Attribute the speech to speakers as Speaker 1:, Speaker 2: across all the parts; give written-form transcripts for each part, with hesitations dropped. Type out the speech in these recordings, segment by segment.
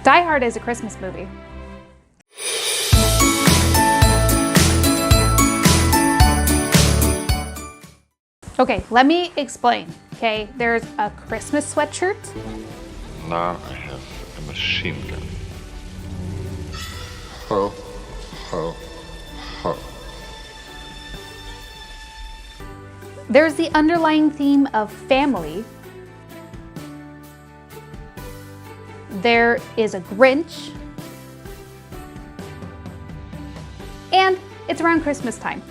Speaker 1: Die Hard is a Christmas movie. Okay, let me explain, okay? There's a Christmas sweatshirt.
Speaker 2: Now I have a machine gun. Ho, ho, ho.
Speaker 1: There's the underlying theme of family. There is a Grinch. And it's around Christmas time.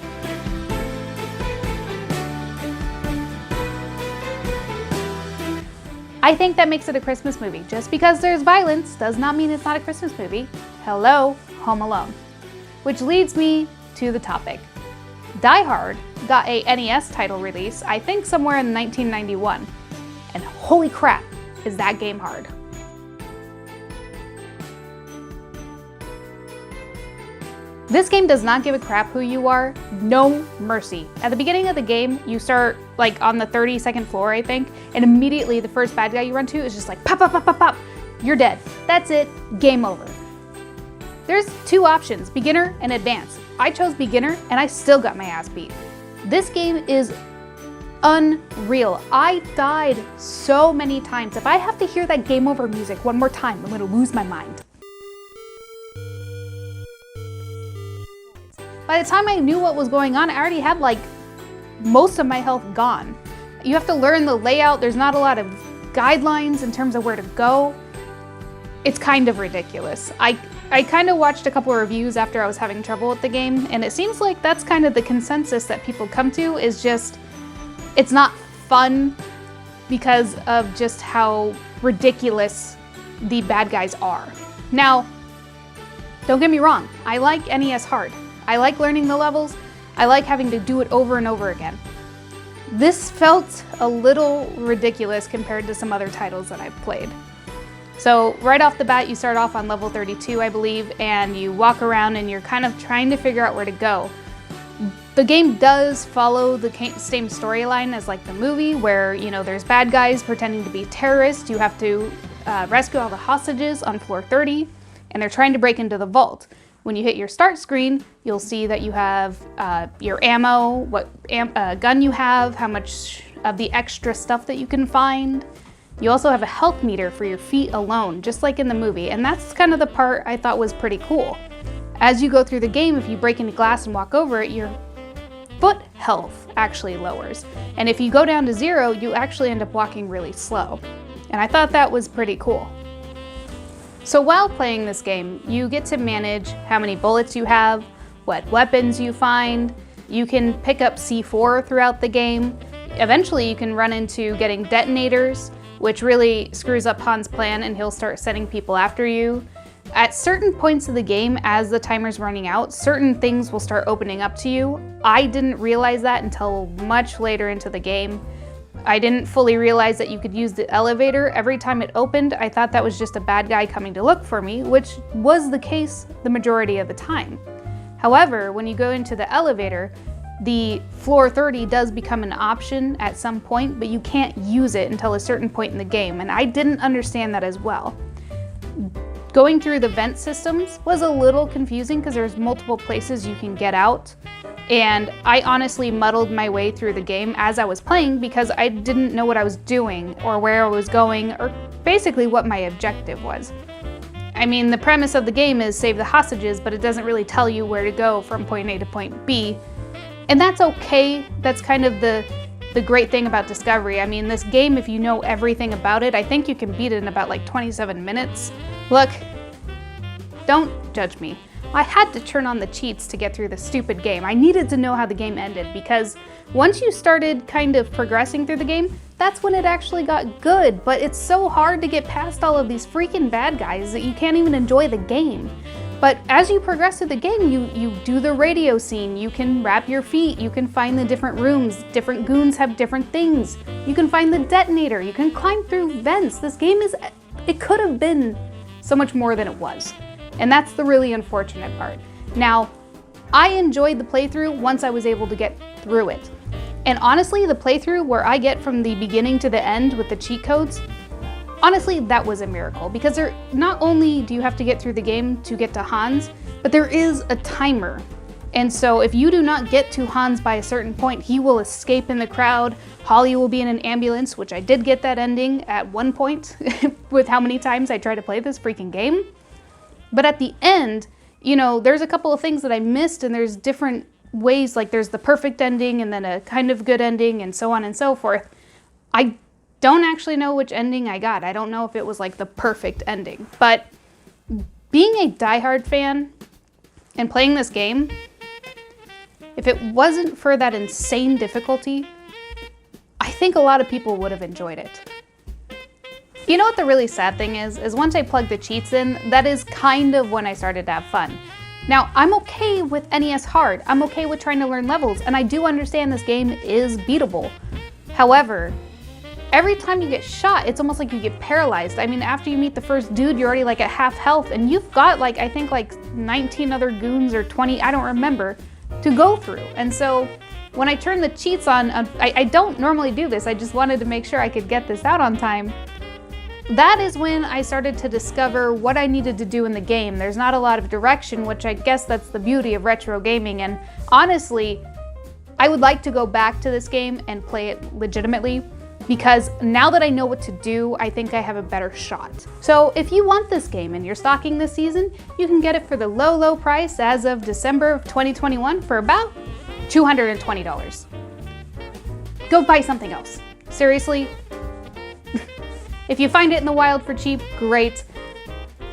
Speaker 1: I think that makes it a Christmas movie. Just because there's violence does not mean it's not a Christmas movie. Hello, Home Alone. Which leads me to the topic. Die Hard got a NES title release, I think somewhere in 1991. And holy crap, is that game hard. This game does not give a crap who you are, no mercy. At the beginning of the game, you start like on the 32nd floor, I think, and immediately the first bad guy you run to is just like pop, pop, pop, pop, pop. You're dead. That's it, game over. There's two options, beginner and advanced. I chose beginner and I still got my ass beat. This game is unreal. I died so many times. If I have to hear that game over music one more time, I'm gonna lose my mind. By the time I knew what was going on, I already had like most of my health gone. You have to learn the layout. There's not a lot of guidelines in terms of where to go. It's kind of ridiculous. I kind of watched a couple of reviews after I was having trouble with the game, and it seems like that's kind of the consensus that people come to, is just, it's not fun because of just how ridiculous the bad guys are. Now, don't get me wrong, I like NES Hard. I like learning the levels. I like having to do it over and over again. This felt a little ridiculous compared to some other titles that I've played. So right off the bat, you start off on level 32, I believe, and you walk around and you're kind of trying to figure out where to go. The game does follow the same storyline as like the movie, where, you know, there's bad guys pretending to be terrorists. You have to rescue all the hostages on floor 30, and they're trying to break into the vault. When you hit your start screen, you'll see that you have your ammo, what gun you have, how much of the extra stuff that you can find. You also have a health meter for your feet alone, just like in the movie, and that's kind of the part I thought was pretty cool. As you go through the game, if you break into glass and walk over it, your foot health actually lowers. And if you go down to 0, you actually end up walking really slow. And I thought that was pretty cool. So while playing this game, you get to manage how many bullets you have, what weapons you find. You can pick up C4 throughout the game. Eventually you can run into getting detonators, which really screws up Han's plan and he'll start sending people after you. At certain points of the game, as the timer's running out, certain things will start opening up to you. I didn't realize that until much later into the game. I didn't fully realize that you could use the elevator. Every time it opened, I thought that was just a bad guy coming to look for me, which was the case the majority of the time. However, when you go into the elevator, the floor 30 does become an option at some point, but you can't use it until a certain point in the game, and I didn't understand that as well. Going through the vent systems was a little confusing because there's multiple places you can get out. And I honestly muddled my way through the game as I was playing because I didn't know what I was doing or where I was going or basically what my objective was. I mean, the premise of the game is save the hostages, but it doesn't really tell you where to go from point A to point B. And that's okay. That's kind of the great thing about Discovery. I mean, this game, if you know everything about it, I think you can beat it in about like 27 minutes. Look, don't judge me. I had to turn on the cheats to get through the stupid game. I needed to know how the game ended because once you started kind of progressing through the game, that's when it actually got good. But it's so hard to get past all of these freaking bad guys that you can't even enjoy the game. But as you progress through the game, you do the radio scene, you can wrap your feet, you can find the different rooms, different goons have different things. You can find the detonator, you can climb through vents. This game it could have been so much more than it was. And that's the really unfortunate part. Now, I enjoyed the playthrough once I was able to get through it. And honestly, the playthrough where I get from the beginning to the end with the cheat codes, Honestly, that was a miracle, because not only do you have to get through the game to get to Hans, but there is a timer. And so if you do not get to Hans by a certain point, he will escape in the crowd. Holly will be in an ambulance, which I did get that ending at one point with how many times I tried to play this freaking game. But at the end, you know, there's a couple of things that I missed, and there's different ways, like there's the perfect ending and then a kind of good ending and so on and so forth. I don't actually know which ending I got. I don't know if it was like the perfect ending, but being a diehard fan and playing this game, if it wasn't for that insane difficulty, I think a lot of people would have enjoyed it. You know what the really sad thing is once I plugged the cheats in, that is kind of when I started to have fun. Now, I'm okay with NES hard. I'm okay with trying to learn levels, and I do understand this game is beatable. However, every time you get shot, it's almost like you get paralyzed. I mean, after you meet the first dude, you're already like at half health, and you've got like, I think like 19 other goons or 20, I don't remember, to go through. And so when I turned the cheats on, I don't normally do this, I just wanted to make sure I could get this out on time. That is when I started to discover what I needed to do in the game. There's not a lot of direction, which I guess that's the beauty of retro gaming, and honestly, I would like to go back to this game and play it legitimately, because now that I know what to do, I think I have a better shot. So if you want this game and you're stocking this season, you can get it for the low, low price as of December of 2021 for about $220. Go buy something else. Seriously. If you find it in the wild for cheap, great.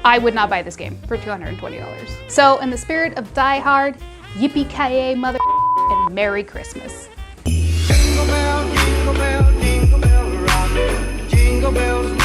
Speaker 1: I would not buy this game for $220. So in the spirit of Die Hard, yippee-ki-yay mother and Merry Christmas.
Speaker 3: Jingle bell, jingle bell, jingle bell rock. Jingle bells